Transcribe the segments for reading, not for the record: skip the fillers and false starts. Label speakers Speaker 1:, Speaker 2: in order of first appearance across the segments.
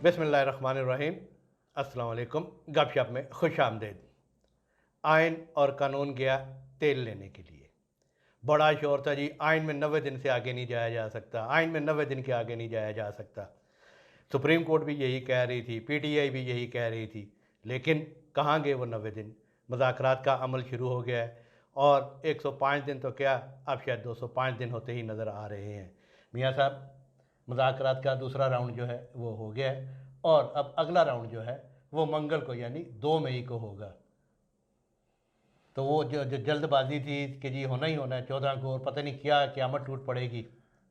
Speaker 1: बिस्मिल्लाहिर्रहमानिर्रहीम। अस्सलाम वालेकुम। गपशप में खुश आमदेद। आइन और कानून गया तेल लेने के लिए। बड़ा शोर था जी, आइन में 90 दिन से आगे नहीं जाया जा सकता, आइन में 90 दिन के आगे नहीं जाया जा सकता। सुप्रीम कोर्ट भी यही कह रही थी, पीटीआई भी यही कह रही थी, लेकिन कहाँ गए वो 90 दिन। मुज़ाकरात का अमल शुरू हो गया है और 105 दिन तो क्या, अब शायद 205 दिन होते ही नज़र आ रहे हैं। मियाँ साहब, मुज़ाकरात का दूसरा राउंड जो है वो हो गया है और अब अगला राउंड जो है वो मंगल को यानी 2 मई को होगा। तो वो जो जल्दबाजी थी कि जी होना ही होना है 14 को, और पता नहीं क्या क़यामत टूट पड़ेगी,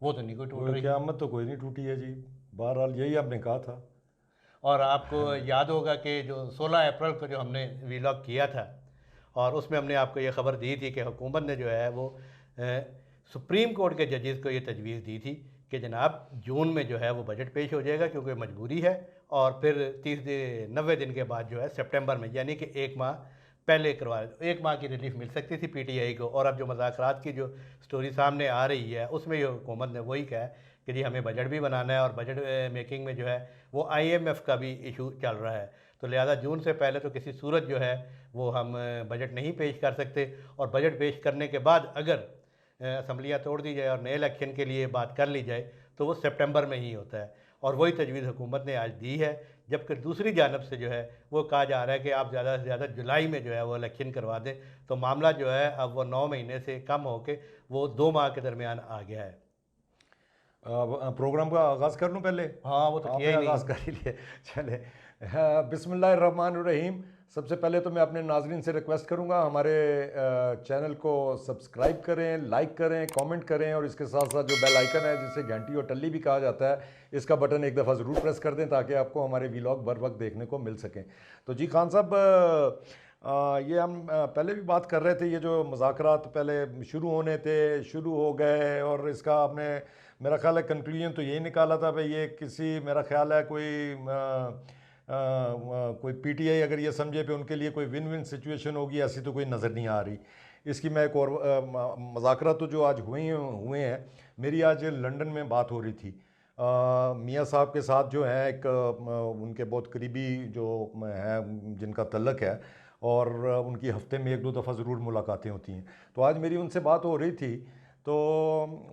Speaker 1: वो तो नहीं कोई टूट
Speaker 2: वो
Speaker 1: रही।
Speaker 2: क़यामत तो कोई नहीं टूटी है जी। बहरहाल यही आपने कहा था।
Speaker 1: और आपको याद होगा कि जो 16 अप्रैल को जो हमने वीलॉग किया था और उसमें हमने आपको ये ख़बर दी थी कि हुकूमत ने जो है वो सुप्रीम कोर्ट के जजेस को ये तजवीज़ दी थी कि जनाब जून में जो है वो बजट पेश हो जाएगा क्योंकि मजबूरी है, और फिर 90 दिन के बाद जो है सितंबर में, यानी कि एक माह पहले करवा, एक माह की रिलीफ मिल सकती थी पीटीआई को। और अब जो मुज़ाकरात की जो स्टोरी सामने आ रही है उसमें ये हुकूमत ने वही कहा है कि जी हमें बजट भी बनाना है और बजट मेकिंग में जो है वो आईएमएफ का भी इशू चल रहा है, तो लिहाजा जून से पहले तो किसी सूरत जो है वो हम बजट नहीं पेश कर सकते। और बजट पेश करने के बाद अगर असम्बलियाँ तोड़ दी जाए और नए इलेक्शन के लिए बात कर ली जाए तो वो सितंबर में ही होता है, और वही तजवीज़ हुकूमत ने आज दी है। जबकि दूसरी जानब से जो है वो कहा जा रहा है कि आप ज़्यादा से ज़्यादा जुलाई में जो है वो इलेक्शन करवा दें, तो मामला जो है अब वो 9 महीने से कम होकर वो 2 माह के दरमियान आ गया है।
Speaker 2: प्रोग्राम का आगाज़ कर लूँ पहले?
Speaker 1: हाँ, वो तो किया
Speaker 2: आपने
Speaker 1: ही
Speaker 2: आगाज़
Speaker 1: नहीं।
Speaker 2: कर ही लिया। चले, बिस्मिल्लाहिर्रहमानिर्रहीम। सबसे पहले तो मैं अपने नाजरीन से रिक्वेस्ट करूंगा हमारे चैनल को सब्सक्राइब करें, लाइक करें, कमेंट करें, और इसके साथ साथ जो बेल आइकन है जिसे घंटी और टल्ली भी कहा जाता है, इसका बटन एक दफ़ा ज़रूर प्रेस कर दें ताकि आपको हमारे वीलॉग बर वक्त देखने को मिल सकें। तो जी खान साहब, ये हम पहले भी बात कर रहे थे, ये जो मुज़ाकरात पहले शुरू होने थे, शुरू हो गए, और इसका आपने मेरा ख्याल है कंक्लूजन तो यही निकाला था भाई ये किसी, मेरा ख्याल है कोई पीटीआई अगर ये समझे पे उनके लिए कोई विन विन सिचुएशन होगी, ऐसी तो कोई नज़र नहीं आ रही। इसकी मैं एक और मुज़ाकरात तो जो आज हुए हैं, मेरी आज लंदन में बात हो रही थी मियाँ साहब के साथ जो है एक उनके बहुत करीबी जो है जिनका तल्लक है, और उनकी हफ्ते में 1-2 दफ़ा ज़रूर मुलाकातें होती हैं। तो आज मेरी उनसे बात हो रही थी, तो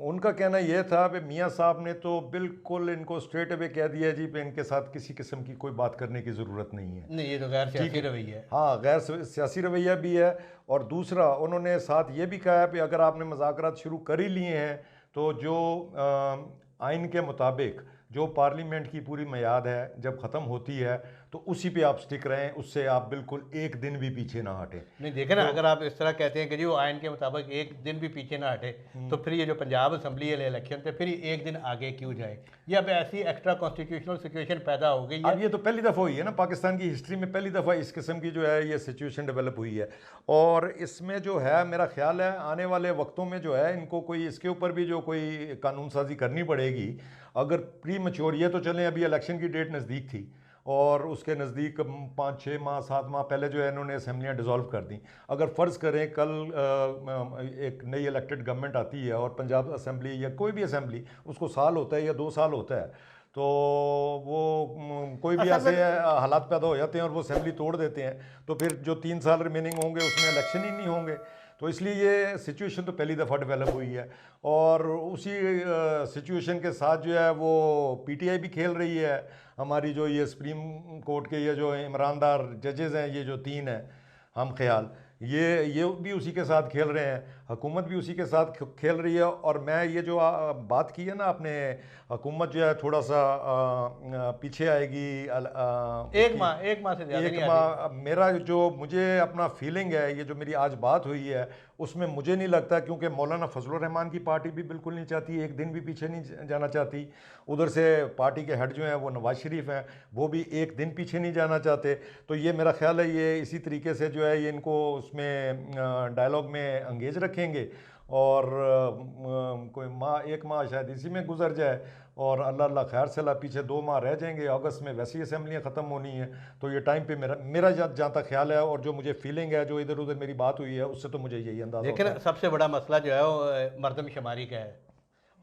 Speaker 2: उनका कहना यह था कि मियाँ साहब ने तो बिल्कुल इनको स्ट्रेट अवे कह दिया जी पे इनके साथ किसी किस्म की कोई बात करने की ज़रूरत नहीं है।
Speaker 1: नहीं, ये तो गैर
Speaker 2: ठीक
Speaker 1: सियासी
Speaker 2: है,
Speaker 1: रवैया है।
Speaker 2: हाँ, गैर सियासी रवैया भी है। और दूसरा उन्होंने साथ ये भी कहा है कि अगर आपने मुज़ाकरात शुरू कर ही लिए हैं तो जो आइन के मुताबिक जो पार्लियामेंट की पूरी मियाद है जब ख़त्म होती है तो उसी पे आप स्टिक रहें, उससे आप बिल्कुल एक दिन भी पीछे ना हटें।
Speaker 1: नहीं, देखे ना,
Speaker 2: तो
Speaker 1: अगर आप इस तरह कहते हैं कि जी वो आइन के मुताबिक एक दिन भी पीछे ना हटे, तो फिर ये जो पंजाब असम्बली वाले इलेक्शन थे फिर एक दिन आगे क्यों जाए? ये अब ऐसी एक्स्ट्रा कॉन्स्टिट्यूशनल सिचुएशन पैदा हो गई है।
Speaker 2: अब ये तो पहली दफ़ा हुई है ना, पाकिस्तान की हिस्ट्री में पहली दफ़ा इस किस्म की जो है ये सिचुएशन डेवलप हुई है। और इसमें जो है मेरा ख्याल है आने वाले वक्तों में जो है इनको कोई इसके ऊपर भी जो कोई कानून साजी करनी पड़ेगी। अगर प्री मैच्योर, ये तो चलें अभी इलेक्शन की डेट नज़दीक थी और उसके नज़दीक 5-6 माह 7 माह पहले जो है इन्होंने असम्बलियाँ डिज़ोल्व कर दी। अगर फ़र्ज़ करें कल एक नई इलेक्टेड गवर्नमेंट आती है और पंजाब असम्बली या कोई भी असम्बली उसको साल होता है या 2 साल होता है, तो वो कोई भी
Speaker 1: असल
Speaker 2: ऐसे
Speaker 1: में
Speaker 2: हालात पैदा हो जाते हैं और वो असम्बली तोड़ देते हैं, तो फिर जो 3 साल रिमेनिंग होंगे उसमें इलेक्शन ही नहीं होंगे। तो इसलिए ये सिचुएशन तो पहली दफ़ा डेवलप हुई है, और उसी सिचुएशन के साथ जो है वो पीटीआई भी खेल रही है। हमारी जो ये सुप्रीम कोर्ट के ये जो ईमानदार जजेज़ हैं, ये जो 3 हैं हम ख्याल, ये भी उसी के साथ खेल रहे हैं, हुकूमत भी उसी के साथ खेल रही है। और मैं ये जो बात की है ना आपने, हुकूमत जो है थोड़ा सा पीछे आएगी,
Speaker 1: एक माह से ज़्यादा नहीं
Speaker 2: एक
Speaker 1: आगे।
Speaker 2: माह, मेरा जो मुझे अपना फीलिंग है, ये जो मेरी आज बात हुई है उसमें मुझे नहीं लगता, क्योंकि मौलाना फजलुर रहमान की पार्टी भी बिल्कुल नहीं चाहती, एक दिन भी पीछे नहीं जाना चाहती। उधर से पार्टी के हेड जो हैं वो नवाज शरीफ हैं, वो भी एक दिन पीछे नहीं जाना चाहते। तो ये मेरा ख्याल है ये इसी तरीके से जो है ये इनको उसमें डायलॉग में एंगेज रखेंगे, और कोई माह 1 माह शायद इसी में गुजर जाए, और अल्लाह अल्लाह खैर से अल्लाह पीछे 2 माह रह जाएंगे। अगस्त में वैसी असम्बलियाँ ख़त्म होनी है, तो ये टाइम पे मेरा जहाँ तक ख्याल है और जो मुझे फीलिंग है, जो इधर उधर मेरी बात हुई है, उससे तो मुझे यही अंदाज़ा
Speaker 1: लेकिन
Speaker 2: होता है।
Speaker 1: सबसे बड़ा मसला जो है वो मरदमशुमारी का है,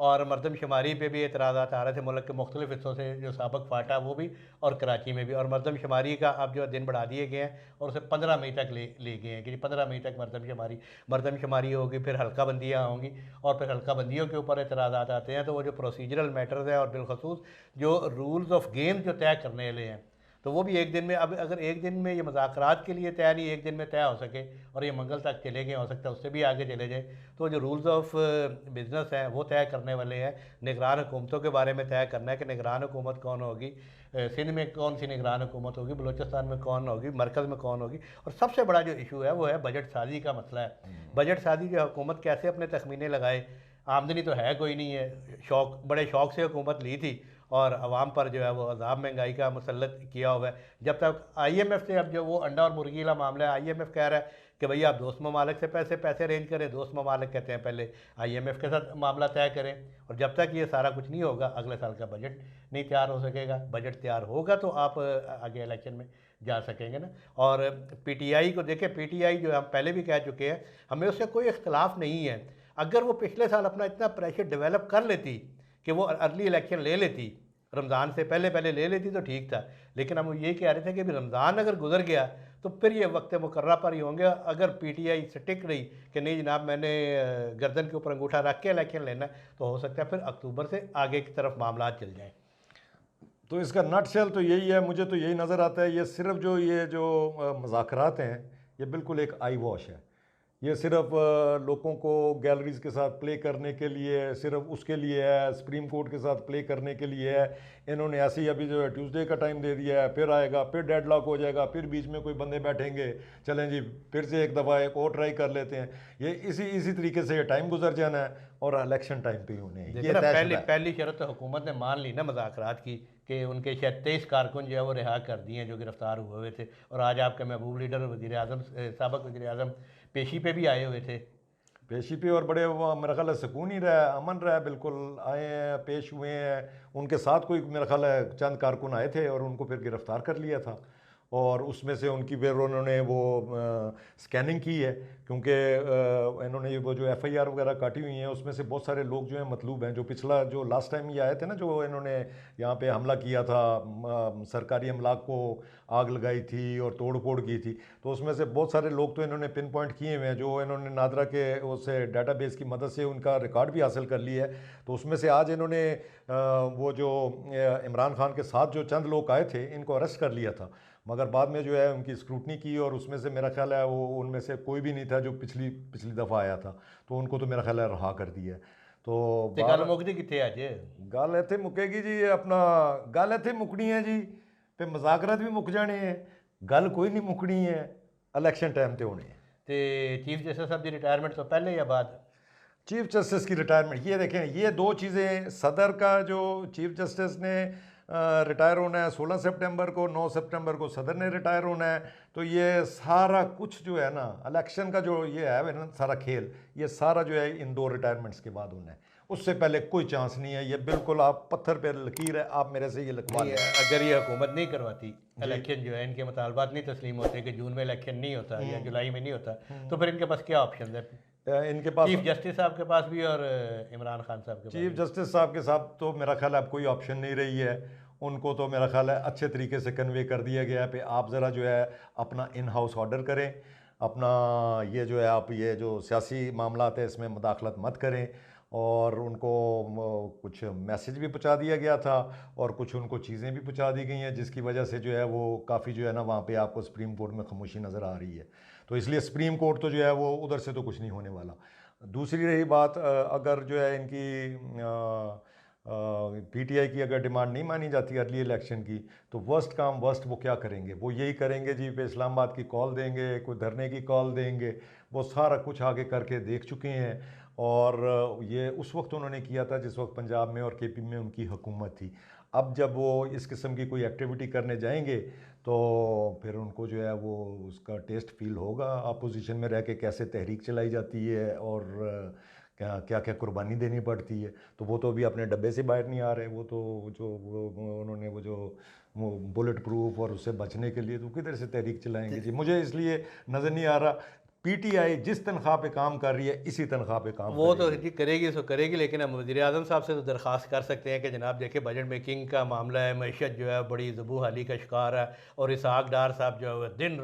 Speaker 1: और मरदमशुमारी पे भी एतराज़ात आ रहे थे मुल्क के मुख्तलिफ हिस्सों से, जो सबक फाटा वो भी, और कराची में भी। और मरदमशुमारी का अब जो दिन बढ़ा दिए गए हैं और उसे 15 मई तक ले गए हैं कि 15 मई तक मरदमशुमारी होगी, फिर हल्का बंदियाँ होंगी, और फिर हल्का बंदियों के ऊपर एतराज़ात आते हैं। तो वो जो प्रोसीजरल मैटर्स हैं और बिलखसूस जो रूल्स ऑफ गेम जो तय करने वाले हैं, तो वो भी एक दिन में, अब अगर एक दिन में ये मुज़ाकरात के लिए तय नहीं एक दिन में तय हो सके और ये मंगल तक चले गए, हो सकता है उससे भी आगे चले जाए, तो जो रूल्स ऑफ बिज़नेस हैं वो तय करने वाले हैं। निगरान हुकूमतों के बारे में तय करना है कि निगरान हुकूमत कौन होगी, सिंध में कौन सी निगरान हुकूमत होगी, बलूचिस्तान में कौन होगी, मरकज़ में कौन होगी। और सबसे बड़ा जो इशू है वो है बजट साजी का मसला है। बजट साजी जो हुकूमत कैसे अपने तखमीने लगाए, आमदनी तो है कोई नहीं है, बड़े शौक से हुकूमत ली थी और अवाम पर जो है वो अजाब महंगाई का मुसल्लत किया हुआ है। जब तक IMF से, अब जो वो अंडा और मुर्गी वाला मामला है, IMF कह रहा है कि भैया आप दोस्त ममालिक से पैसे अरेंज करें, दोस्त ममालिक कहते हैं पहले IMF के साथ मामला तय करें। और जब तक ये सारा कुछ नहीं होगा, अगले साल का बजट नहीं तैयार हो सकेगा। बजट तैयार होगा तो आप आगे इलेक्शन में जा सकेंगे ना। और PTI को देखें, PTI जो हम पहले भी कह चुके हैं, हमें उससे कोई इख्तलाफ नहीं है। अगर वो पिछले साल अपना इतना प्रेशर डेवलप कर लेती कि वो अर्ली इलेक्शन ले लेती, रमज़ान से पहले पहले ले लेती, तो ठीक था। लेकिन हम ये कह रहे थे कि रमज़ान अगर गुजर गया तो फिर ये वक्त मुकर्रा पर ही होंगे। अगर PTI स्टिक रही कि नहीं जनाब मैंने गर्दन के ऊपर अंगूठा रख के इलेक्शन लेना, तो हो सकता है फिर अक्टूबर से आगे की तरफ मामला चल जाएँ।
Speaker 2: तो इसका नटशेल तो यही है, मुझे तो यही नज़र आता है, ये सिर्फ ये जो मुज़ाकरात हैं ये बिल्कुल एक आई वॉश है। ये सिर्फ लोगों को गैलरीज के साथ प्ले करने के लिए, सिर्फ उसके लिए है, सुप्रीम कोर्ट के साथ प्ले करने के लिए है। इन्होंने ऐसे ही अभी जो है ट्यूसडे का टाइम दे दिया है, फिर आएगा, फिर डेडलॉक हो जाएगा, फिर बीच में कोई बंदे बैठेंगे, चलें जी फिर से एक दफ़ा एक और ट्राई कर लेते हैं। ये इसी तरीके से ये टाइम गुजर जाना है और इलेक्शन टाइम पे ही होने हैं। ये
Speaker 1: पहली शर्त तो हुकूमत ने मान ली ना मुज़ाकरात की, कि उनके शायद 23 कारकुन जो है वो रिहा कर दिए हैं जो गिरफ्तार हुए हुए थे। और आज आपके महबूब लीडर वज़ीर आज़म, साबिक़ वज़ीर आज़म पेशी पे भी आए हुए थे।
Speaker 2: पेशी पे, और बड़े मेरा ख्याल है सुकून ही रहा है, अमन रहा है, बिल्कुल आए हैं, पेश हुए हैं। उनके साथ कोई मेरा ख्याल है चंद कारकुन आए थे और उनको फिर गिरफ़्तार कर लिया था। और उसमें से उनकी फिर उन्होंने वो स्कैनिंग की है, क्योंकि इन्होंने वो जो FIR वगैरह काटी हुई हैं उसमें से बहुत सारे लोग जो हैं मतलूब हैं। जो पिछला जो लास्ट टाइम ये आए थे ना, जो इन्होंने यहाँ पे हमला किया था, सरकारी अमलाक को आग लगाई थी और तोड़ फोड़ की थी, तो उसमें से बहुत सारे लोग तो इन्होंने पिन पॉइंट किए हुए हैं, जो इन्होंने नादरा के उससे डाटाबेस की मदद से उनका रिकॉर्ड भी हासिल कर लिया है। तो उसमें से आज इन्होंने वो जो इमरान खान के साथ जो चंद लोग आए थे इनको अरेस्ट कर लिया था, मगर बाद में जो है उनकी स्क्रूटनी की और उसमें से मेरा ख्याल है वो उनमें से कोई भी नहीं था जो पिछली दफ़ा आया था, तो उनको तो मेरा ख्याल है रहा कर दिया। तो
Speaker 1: गल मुकदी कितने अज
Speaker 2: गल इत्थे मुकेगी जी, अपना गल इत्थे मुकनी है जी, ते मुज़ाकरात भी मुक जाने हैं, गल कोई नहीं मुकनी है, इलेक्शन टाइम ते होने हैं।
Speaker 1: तो चीफ जस्टिस साहब की रिटायरमेंट तो पहले या बाद?
Speaker 2: चीफ जस्टिस की रिटायरमेंट, ये देखें, ये दो चीज़ें, सदर का जो चीफ जस्टिस ने रिटायर होना है 16 सितंबर को, 9 सितंबर को सदर ने रिटायर होना है, तो ये सारा कुछ जो है ना इलेक्शन का जो ये है ना सारा खेल, ये सारा जो है इन दो रिटायरमेंट्स के बाद होना है, उससे पहले कोई चांस नहीं है। ये बिल्कुल आप पत्थर पे लकीर है, आप मेरे से ये लिखवा लें।
Speaker 1: अगर ये हुकूमत नहीं करवाती इलेक्शन, जो है इनके मुतालबात नहीं तस्लीम होते कि जून में इलेक्शन नहीं होता या जुलाई में नहीं होता, तो फिर इनके पास क्या ऑप्शन है?
Speaker 2: इनके पास
Speaker 1: चीफ जस्टिस साहब के पास भी और इमरान खान साहब के पास।
Speaker 2: चीफ जस्टिस साहब के साथ तो मेरा ख्याल है अब कोई ऑप्शन नहीं रही है। उनको तो मेरा ख्याल है अच्छे तरीके से कन्वे कर दिया गया है कि आप ज़रा जो है अपना इन हाउस ऑर्डर करें, अपना ये जो है आप ये जो सियासी मामलात है इसमें मुदाखलत मत करें। और उनको कुछ मैसेज भी पहुंचा दिया गया था और कुछ उनको चीज़ें भी पहुंचा दी गई हैं, जिसकी वजह से जो है वो काफ़ी जो है ना वहाँ पे आपको सुप्रीम कोर्ट में खामोशी नज़र आ रही है। तो इसलिए सुप्रीम कोर्ट तो जो है वो उधर से तो कुछ नहीं होने वाला। दूसरी रही बात, अगर जो है इनकी PTI की अगर डिमांड नहीं मानी जाती अर्ली इलेक्शन की, तो वर्स्ट काम वर्स्ट वो क्या करेंगे, वो यही करेंगे जी पे इस्लामाबाद की कॉल देंगे, कोई धरने की कॉल देंगे। वो सारा कुछ आगे करके देख चुके हैं और ये उस वक्त उन्होंने किया था जिस वक्त पंजाब में और KP में उनकी हुकूमत थी। अब जब वो इस किस्म की कोई एक्टिविटी करने जाएंगे तो फिर उनको जो है वो उसका टेस्ट फील होगा, अपोजिशन में रह के कैसे तहरीक चलाई जाती है और क्या क्या क्या कुर्बानी देनी पड़ती है। तो वो तो अभी अपने डब्बे से बाहर नहीं आ रहे, वो तो जो उन्होंने वो जो बुलेट प्रूफ और उससे बचने के लिए तो किधर से तहरीक चलाएंगे जी, मुझे इसलिए नज़र नहीं आ रहा। पीटीआई जिस तनख्वाह पे काम कर रही है इसी तनख्वाह पे काम
Speaker 1: वो तो
Speaker 2: करेगी।
Speaker 1: जी करेगी सो करेगी, लेकिन हम वज़ीर आज़म साहब से तो दरख्वास्त कर सकते हैं कि जनाब देखिए बजट मेकिंग का मामला है, मईशत जो है बड़ी ज़बू हाली का शिकार है, और इसहाक डार साहब जो है वो दिन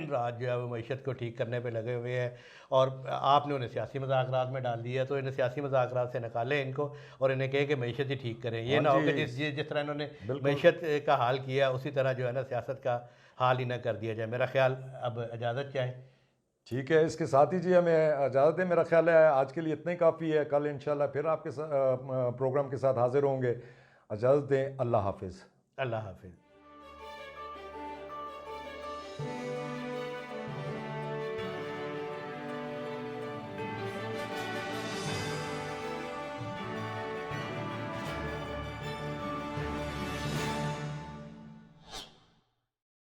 Speaker 1: रात जो है वो मईशत को ठीक करने पे लगे हुए हैं, और आपने उन्हें सियासी मज़ाकरात में डाल दिया। तो इन्हें सियासी मज़ाकरात से निकालें इनको, और इन्हें कहें कि मईशत ही ठीक करें। ये
Speaker 2: हाँ
Speaker 1: ना हो कि
Speaker 2: जी,
Speaker 1: जिस तरह इन्होंने
Speaker 2: बिल्कुल
Speaker 1: मईशत का हाल किया उसी तरह जो है ना सियासत का हाल ही ना कर दिया जाए। मेरा ख्याल अब इजाज़त चाहें।
Speaker 2: ठीक है। इसके साथ ही जी हमें इजाज़त है, मेरा ख्याल है आज के लिए इतना ही काफ़ी है। कल इंशाल्लाह फिर आपके प्रोग्राम के साथ हाजिर होंगे। इजाज़त दें, अल्लाह हाफिज़।
Speaker 1: अल्लाह हाफिज़।